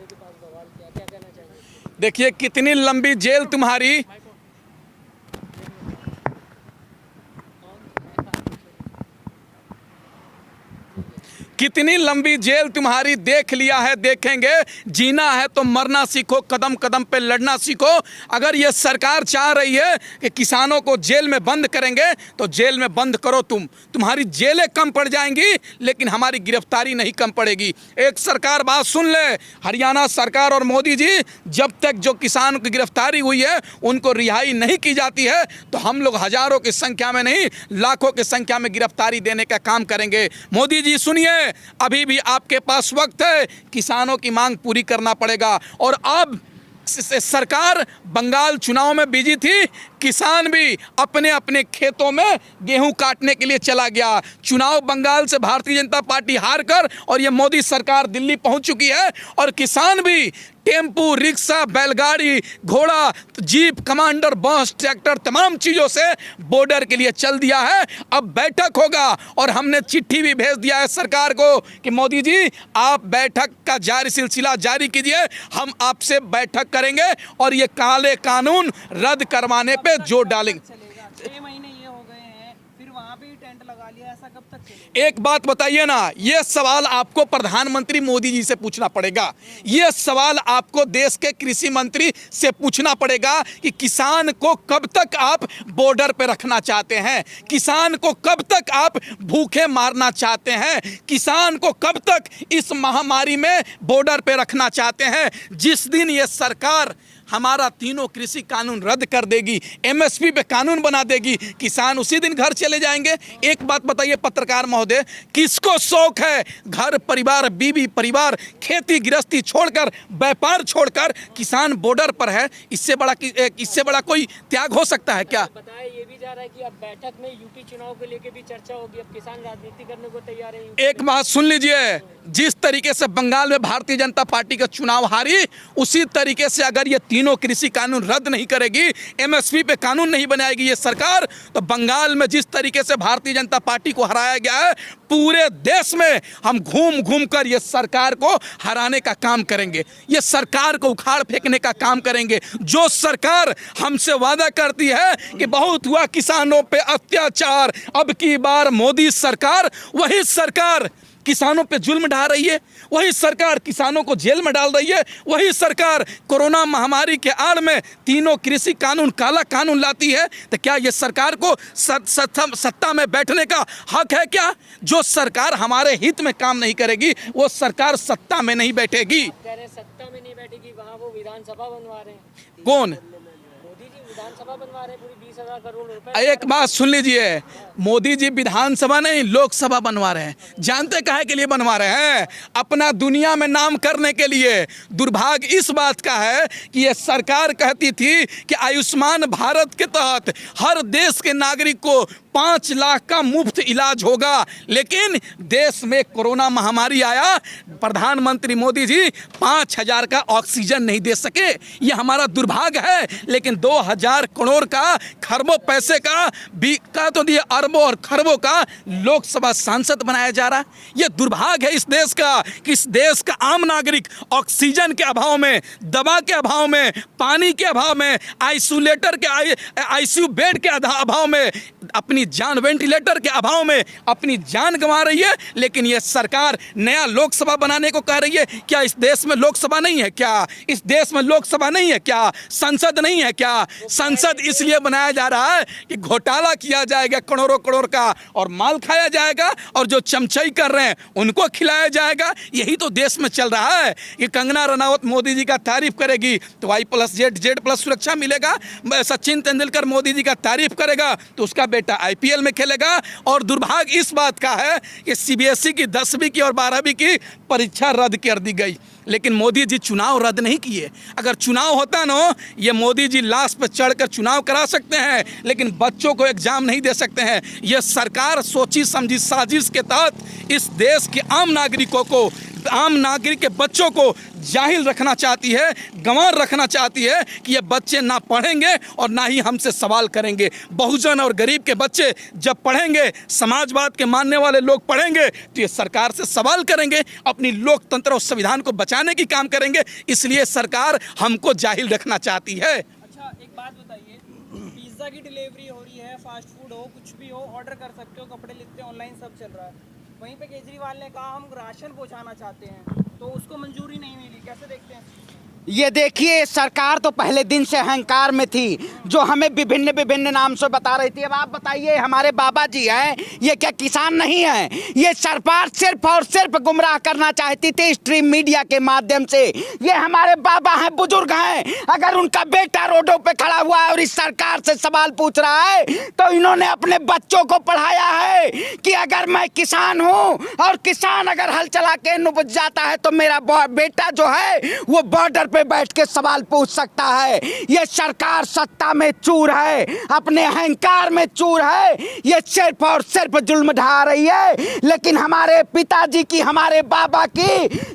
के पास बवाल किया, क्या कहना चाहेंगे? देखिए कितनी लंबी जेल तुम्हारी, कितनी लंबी जेल तुम्हारी देख लिया है, देखेंगे। जीना है तो मरना सीखो, कदम कदम पे लड़ना सीखो। अगर ये सरकार चाह रही है कि किसानों को जेल में बंद करेंगे तो जेल में बंद करो। तुम्हारी जेलें कम पड़ जाएंगी लेकिन हमारी गिरफ्तारी नहीं कम पड़ेगी। एक सरकार बात सुन ले, हरियाणा सरकार और मोदी जी, जब तक जो किसानों की गिरफ्तारी हुई है उनको रिहाई नहीं की जाती है तो हम लोग हजारों की संख्या में नहीं, लाखों की संख्या में गिरफ्तारी देने का काम करेंगे। मोदी जी सुनिए, अभी भी आपके पास वक्त है, किसानों की मांग पूरी करना पड़ेगा। और अब सरकार बंगाल चुनाव में बिजी थी, किसान भी अपने अपने खेतों में गेहूं काटने के लिए चला गया। चुनाव बंगाल से भारतीय जनता पार्टी हार कर और ये मोदी सरकार दिल्ली पहुंच चुकी है और किसान भी टेम्पू, रिक्शा, बैलगाड़ी, घोड़ा, जीप, कमांडर, बस, ट्रैक्टर, तमाम चीज़ों से बॉर्डर के लिए चल दिया है। अब बैठक होगा और हमने चिट्ठी भी भेज दिया है सरकार को कि मोदी जी आप बैठक का सिलसिला जारी कीजिए, हम आपसे बैठक करेंगे और ये काले कानून रद्द करवाने पे जोर डालेंगे। 6 महीने ये हो गए हैं, फिर वहाँ पे ही टेंट लगा लिया, ऐसा कब तक चलेगा? एक बात बताइए ना, ये सवाल आपको प्रधानमंत्री मोदी जी से पूछना पड़ेगा। ये सवाल आपको देश के कृषि मंत्री से पूछना पड़ेगा कि किसान को कब तक आप बॉर्डर पे रखना चाहते हैं, किसान को कब तक आप भूखे मारना चाहते हैं, किसान को कब तक इस महामारी में बॉर्डर पे रखना चाहते हैं। जिस दिन ये सरकार हमारा तीनों कृषि कानून रद्द कर देगी, एमएसपी पे कानून बना देगी, किसान उसी दिन घर चले जाएंगे। एक बात बताइए पत्रकार महोदय, किसको शौक है घर परिवार, बीवी परिवार, खेती गृहस्थी छोड़कर, व्यापार छोड़कर किसान बॉर्डर पर है? इससे बड़ा कोई त्याग हो सकता है क्या? बताया ये भी जा रहा है कि अब बैठक में यूपी चुनाव को लेकर भी चर्चा होगी, अब किसान राजनीति करने को तैयार है। एक बात सुन लीजिए, जिस तरीके से बंगाल में भारतीय जनता पार्टी का चुनाव हारी, उसी तरीके से अगर ये तीनों कृषि कानून रद्द नहीं करेगी, एमएसपी पे कानून नहीं बनाएगी ये सरकार, तो बंगाल में जिस तरीके से भारतीय जनता पार्टी को हराया गया है, पूरे देश में हम घूम घूम कर ये सरकार को हराने का काम करेंगे, ये सरकार को उखाड़ फेंकने का काम करेंगे। जो सरकार हमसे वादा करती है कि बहुत हुआ किसानों पे अत्याचार, अब की बार मोदी सरकार, वही सरकार किसानों पे जुल्म ढा रही है, वही सरकार किसानों को जेल में डाल रही है, वही सरकार कोरोना महामारी के आड़ में तीनों कृषि कानून, काला कानून लाती है। तो क्या ये सरकार को सत्ता में बैठने का हक है क्या? जो सरकार हमारे हित में काम नहीं करेगी वो सरकार सत्ता में नहीं बैठेगी। कह रहे सत्ता में नहीं बैठेगी, वहाँ वो विधानसभा बनवा रहे हैं। कौन? मोदी जी विधानसभा बनवा रहे हैं, पूरी 20,000 करोड़ रुपए। एक बात सुन लीजिए, मोदी जी विधानसभा नहीं लोकसभा बनवा रहे हैं। जानते काहे के लिए बनवा रहे हैं? अपना दुनिया में नाम करने के लिए। दुर्भाग्य इस बात का है कि ये सरकार कहती थी कि आयुष्मान भारत के तहत हर देश के नागरिक को 5 लाख का मुफ्त इलाज होगा, लेकिन देश में कोरोना महामारी आया, प्रधानमंत्री मोदी जी 5,000 का ऑक्सीजन नहीं दे सके। ये हमारा दुर्भाग्य है, लेकिन 2,000 करोड़ का, खरबों पैसे का तो दिए, अरबों और खरबों का लोकसभा सांसद बनाया जा रहा। ये दुर्भाग्य है इस देश का कि इस देश का आम नागरिक ऑक्सीजन के अभाव में, दवा के अभाव में, पानी के अभाव में, आइसोलेटर के आईसीयू बेड के अभाव में, अपनी जान, वेंटिलेटर के अभाव में अपनी जान गंवा रही है। लेकिन यह सरकार नया लोकसभा बनाने को कह रही है। क्या इस देश में लोकसभा नहीं है क्या? इस देश में लोकसभा नहीं है क्या? संसद नहीं है क्या? संसद इसलिए बनाया जा रहा है कि घोटाला किया जाएगा करोड़ों करोड़ का और माल खाया जाएगा और जो चमचई कर रहे हैं उनको खिलाया जाएगा। यही तो देश में चल रहा है कि कंगना रनावत मोदी जी का तारीफ करेगी तो Y+Z सुरक्षा मिलेगा, सचिन तेंदुलकर मोदी जी का तारीफ करेगा तो उसका बेटा IPL में खेलेगा। और दुर्भाग्य इस बात का है कि CBSE की 10वीं की और 12वीं की परीक्षा रद्द कर दी गई, लेकिन मोदी जी चुनाव रद्द नहीं किए। अगर चुनाव होता ना, ये मोदी जी लाश पर चढ़कर चुनाव करा सकते हैं, लेकिन बच्चों को एग्जाम नहीं दे सकते हैं। ये सरकार सोची समझी साजिश के तहत इस देश के आम नागरिकों को आम नागरिक के बच्चों को जाहिल रखना चाहती है, गंवार रखना चाहती है कि ये बच्चे ना पढ़ेंगे और ना ही हमसे सवाल करेंगे। बहुजन और गरीब के बच्चे जब पढ़ेंगे, समाजवाद के मानने वाले लोग पढ़ेंगे तो ये सरकार से सवाल करेंगे, अपनी लोकतंत्र और संविधान को बचाने की काम करेंगे। इसलिए सरकार हमको जाहिल रखना चाहती है। अच्छा, एक बात बताइए, पिज्ज़ा की डिलीवरी हो रही है, फास्ट फूड हो, कुछ भी हो, ऑर्डर कर सकते हो, कपड़े लेते हैं, ऑनलाइन सब चल रहा है। वहीं पे केजरीवाल ने कहा हम राशन पहुंचाना चाहते हैं, तो उसको मंजूरी नहीं मिली। कैसे देखते हैं? ये देखिए, सरकार तो पहले दिन से अहंकार में थी, जो हमें विभिन्न विभिन्न नाम से बता रही थी। अब आप बताइए, हमारे बाबा जी हैं, ये क्या किसान नहीं है? ये सरकार सिर्फ और सिर्फ गुमराह करना चाहती थी स्ट्रीम मीडिया के माध्यम से। ये हमारे बाबा हैं, बुजुर्ग हैं। अगर उनका बेटा रोडों पे खड़ा हुआ है और इस सरकार से सवाल पूछ रहा है, तो इन्होंने अपने बच्चों को पढ़ाया है कि अगर मैं किसान हूँ और किसान अगर हल चला के उपज जाता है तो मेरा बेटा जो है वो बॉर्डर पे बैठ के सवाल पूछ सकता है। ये सरकार सत्ता में चूर है, अपने अहंकार में चूर है। ये सिर्फ और सिर्फ जुल्म ढा रही है। लेकिन हमारे पिताजी की, हमारे बाबा की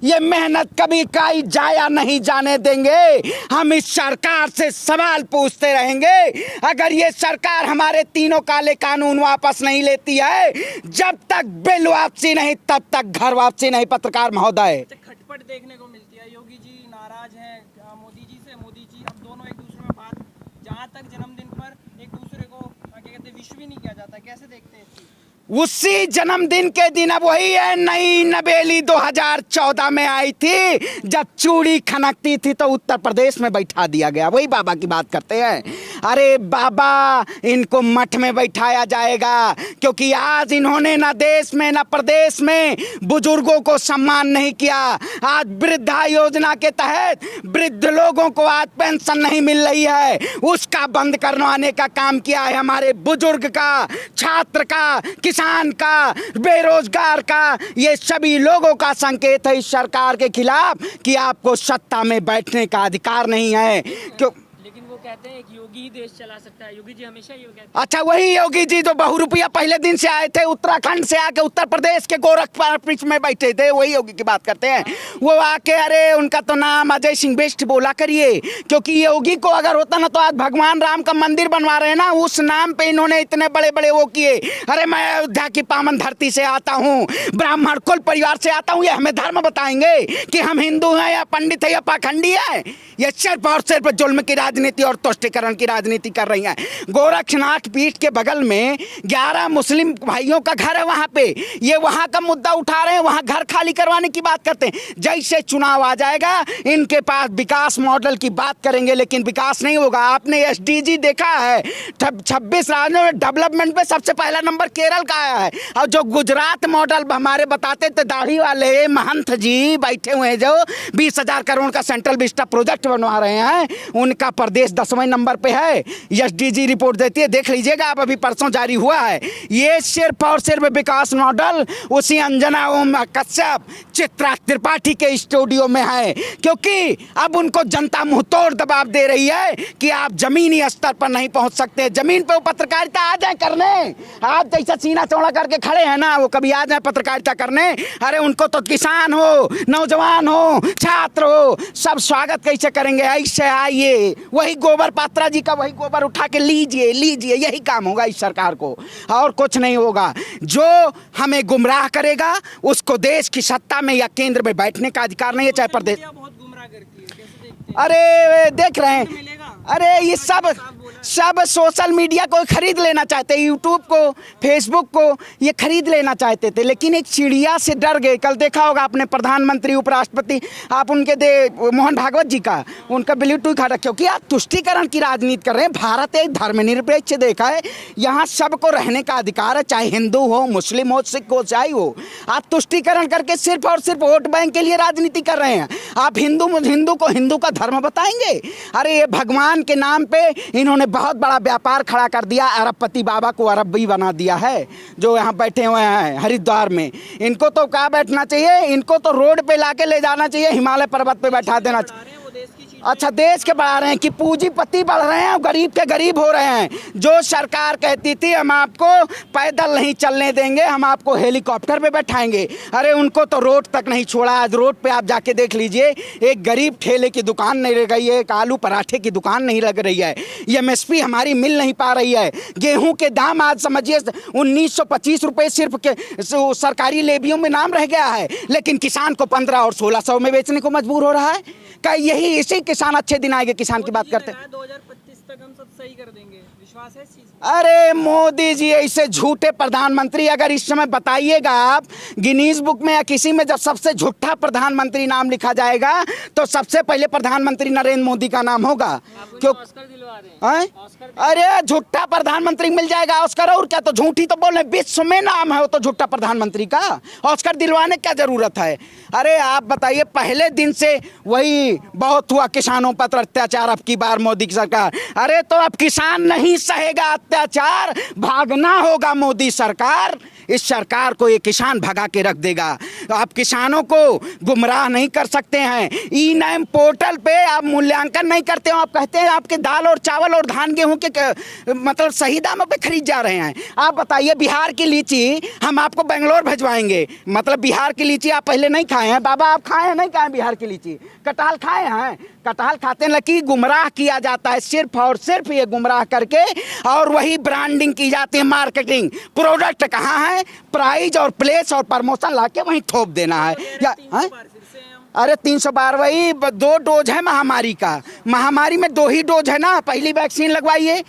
ये मेहनत कभी काई जाया नहीं जाने देंगे। हम इस सरकार से सवाल पूछते रहेंगे। अगर ये सरकार हमारे तीनों काले कानून वापस नहीं लेती है, जब तक बिल वापसी नहीं तब तक घर वापसी नहीं। पत्रकार महोदय, खटपट देखने को मिलती है। योगी जी नाराज हैं मोदी जी से। मोदी जी अब दोनों एक दूसरे में बात, जहां तक जन्मदिन पर एक दूसरे को क्या कहते हैं, विश भी नहीं किया जाता। कैसे देखते हैं इस चीज़? उसी जन्मदिन के दिन अब वही है, नई नवेली 2014 में आई थी, जब चूड़ी खनकती थी तो उत्तर प्रदेश में बैठा दिया गया। वही बाबा की बात करते हैं। अरे बाबा, इनको मठ में बैठाया जाएगा, क्योंकि आज इन्होंने ना देश में ना प्रदेश में बुजुर्गों को सम्मान नहीं किया। आज वृद्धा योजना के तहत वृद्ध लोगों को आज पेंशन नहीं मिल रही है, उसका बंद करवाने का काम किया है हमारे बुजुर्ग का, छात्र का, किसान का, बेरोजगार का। ये सभी लोगों का संकेत है इस सरकार के खिलाफ कि आपको सत्ता में बैठने का अधिकार नहीं है। क्यों? लेकिन वो कहते हैं कि योगी ही देश चला सकता है। योगी जी हमेशा ये कहते हैं। अच्छा, वही योगी जी जो बहुरूपिया पहले दिन से आए थे, उत्तराखंड से आके उत्तर प्रदेश के गोरखपुर में बैठे थे, वही योगी की बात करते हैं। वो आके, अरे उनका तो नाम अजय सिंह बेस्ट बोला करिए, क्योंकि योगी को अगर होता ना तो आज भगवान राम का मंदिर बनवा रहे हैं ना, उस नाम पे इन्होंने इतने बड़े बड़े वो किए। अरे मैं अयोध्या की पावन धरती से आता हूँ, ब्राह्मण कुल परिवार से आता हूँ, ये हमें धर्म बताएंगे कि हम हिंदू हैं या पंडित है या पाखंडी है? ये सिर्फ और सिर्फ जुल्म की राजनीति और तुष्टीकरण की राजनीति कर रही हैं। गोरक्षनाथ पीठ के बगल में 11 मुस्लिम भाइयों का घर है, वहां पे ये वहां का मुद्दा उठा रहे हैं, वहां घर खाली करवाने की बात करते हैं। जैसे चुनाव आ जाएगा, इनके पास विकास मॉडल की बात करेंगे, लेकिन विकास नहीं होगा। आपने एसडीजी देखा है, 26 राज्यों में डेवलपमेंट में सबसे पहला नंबर केरल का आया है। और जो गुजरात मॉडल हमारे बताते थे दाढ़ी वाले महंत जी बैठे हुए हैं, जो 20,000 करोड़ का सेंट्रल विस्टा प्रोजेक्ट बनवा रहे हैं, उनका प्रदेश 10वें नंबर पे है। एसडीजी रिपोर्ट देती है, देख लीजिएगा आप, अभी परसों जारी हुआ है। ये सिर्फ और सिर्फ विकास मॉडल उसी अंजना ओम कश्यप, चित्रा त्रिपाठी के स्टूडियो में है, क्योंकि अब उनको जनता मुंहतोड़ दबाव दे रही है कि आप जमीनी स्तर पर नहीं पहुंच सकते। जमीन पे वो पत्रकारिता आ जाए करने, आप जैसा सीना चौड़ा करके खड़े हैं ना, वो कभी आ जाए पत्रकारिता करने। अरे उनको तो किसान हो, नौजवान हो, छात्र हो, सब स्वागत कैसे करेंगे? ऐसे आइए, वही गोबर पात्रा जी का वही गोबर उठा के लीजिए लीजिए, यही काम होगा इस सरकार को, और कुछ नहीं होगा। जो हमें गुमराह करेगा उसको देश की सत्ता में या केंद्र में बैठने का अधिकार नहीं है, चाहे प्रदेश। बहुत गुमराह करती है, कैसे देखते हैं? अरे देख रहे हैं, अरे ये सब सोशल मीडिया को खरीद लेना चाहते, यूट्यूब को, फेसबुक को ये खरीद लेना चाहते थे, लेकिन एक चिड़िया से डर गए। कल देखा होगा आपने, प्रधानमंत्री, उपराष्ट्रपति, आप उनके मोहन भागवत जी का उनका ब्लूटूथ खड़ा, क्योंकि आप तुष्टीकरण की राजनीति कर रहे हैं। भारत एक धर्मनिरपेक्ष देखा है, यहाँ सबको रहने का अधिकार है, चाहे हिंदू हो, मुस्लिम हो, सिख हो, ईसाई हो। आप तुष्टीकरण करके सिर्फ और सिर्फ वोट बैंक के लिए राजनीति कर रहे हैं। आप हिंदू को हिंदू का धर्म बताएंगे? अरे ये भगवान के नाम पे इन्होंने बहुत बड़ा व्यापार खड़ा कर दिया। अरबपति बाबा को अरबी बना दिया है, जो यहाँ बैठे हुए हैं हरिद्वार में। इनको तो कहाँ बैठना चाहिए? इनको तो रोड पे लाके ले जाना चाहिए, हिमालय पर्वत पे बैठा देना चाहिए। अच्छा देश के बढ़ा रहे हैं कि पूंजीपति बढ़ रहे हैं और गरीब के गरीब हो रहे हैं। जो सरकार कहती थी हम आपको पैदल नहीं चलने देंगे, हम आपको हेलीकॉप्टर पे बैठाएंगे, अरे उनको तो रोड तक नहीं छोड़ा। आज रोड पे आप जाके देख लीजिए, एक गरीब ठेले की दुकान नहीं लग रही है, एक आलू पराठे की दुकान नहीं लग रही है, MSP हमारी मिल नहीं पा रही है। गेहूं के दाम आज समझिए 1925 रुपये सिर्फ के सरकारी लेबियों में नाम रह गया है, लेकिन किसान को 15 और 1600 में बेचने को मजबूर हो रहा है। क्या यही इसी किसान अच्छे दिन आएंगे? किसान की बात करते हैं 2025 तक हम सब सही कर देंगे, विश्वास है इस चीज में? अरे मोदी जी ऐसे झूठे प्रधानमंत्री, अगर इस समय बताइएगा आप गिनीज बुक में या किसी में जब सबसे झूठा प्रधानमंत्री नाम लिखा जाएगा तो सबसे पहले प्रधानमंत्री नरेंद्र मोदी का नाम होगा। क्यों? ऑस्कर दिलवा रहे हैं। ऑस्कर अरे झूठा प्रधानमंत्री मिल जाएगा ऑस्कर, और क्या? तो झूठी तो बोल रहे, विश्व में नाम है वो तो झूठा प्रधानमंत्री का, ऑस्कर दिलवाने क्या जरूरत है? अरे आप बताइए, पहले दिन से वही बहुत हुआ किसानों पर अत्याचार, अब की बार मोदी की सरकार, अरे तो अब किसान नहीं सहेगा अत्याचार, भागना होगा मोदी सरकार। इस सरकार को ये किसान भगा के रख देगा। आप किसानों को गुमराह नहीं कर सकते हैं। ई-नाम पोर्टल पे आप मूल्यांकन नहीं करते हो, आप कहते हैं आपके दाल और चावल और धान गेहूं के मतलब सही दामों पे खरीद जा रहे हैं। आप बताइए, बिहार की लीची हम आपको बेंगलोर भिजवाएंगे, मतलब बिहार की लीची आप पहले नहीं खाए हैं? बाबा आप खाए हैं नहीं खाए बिहार की लीची? कटहल खाए हैं? कटहल खाते हैं, लेकिन गुमराह किया जाता है सिर्फ और सिर्फ ये गुमराह करके, और वही ब्रांडिंग की जाती है, मार्केटिंग। प्रोडक्ट कहाँ है? प्राइस और प्लेस और प्रमोशन लाके वहीं थोप देना है या है? अरे 300 बार वही 2 डोज है महामारी का। महामारी में 2 ही डोज है ना। पहली वैक्सीन लगवाइए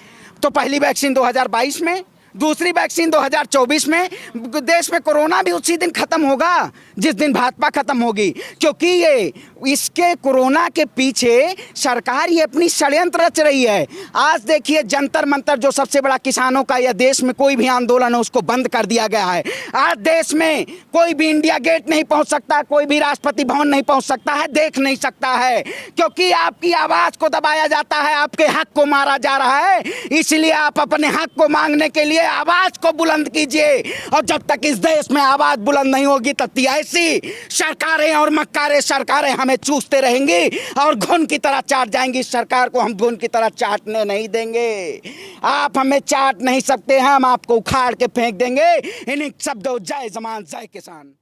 तो पहली वैक्सीन 2022 में, दूसरी वैक्सीन 2024 में। देश में कोरोना भी उसी दिन खत्म होगा जिस दिन भाजपा खत्म होगी, क्योंकि ये इसके कोरोना के पीछे सरकार ये अपनी षड्यंत्र रच रही है। आज देखिए जंतर मंतर, जो सबसे बड़ा किसानों का या देश में कोई भी आंदोलन है उसको बंद कर दिया गया है। आज देश में कोई भी इंडिया गेट नहीं पहुंच सकता, कोई भी राष्ट्रपति भवन नहीं पहुंच सकता है, देख नहीं सकता है, क्योंकि आपकी आवाज को दबाया जाता है, आपके हक को मारा जा रहा है। इसलिए आप अपने हक को मांगने के लिए आवाज को बुलंद कीजिए, और जब तक इस देश में आवाज बुलंद नहीं होगी तब ऐसी सरकारें और मक्कारे सरकारें हमें चूसते रहेंगी और घुन की तरह चाट जाएंगी। इस सरकार को हम घुन की तरह चाटने नहीं देंगे। आप हमें चाट नहीं सकते हैं, हम आपको उखाड़ के फेंक देंगे। इन्हीं शब्दों जय जवान जय किसान।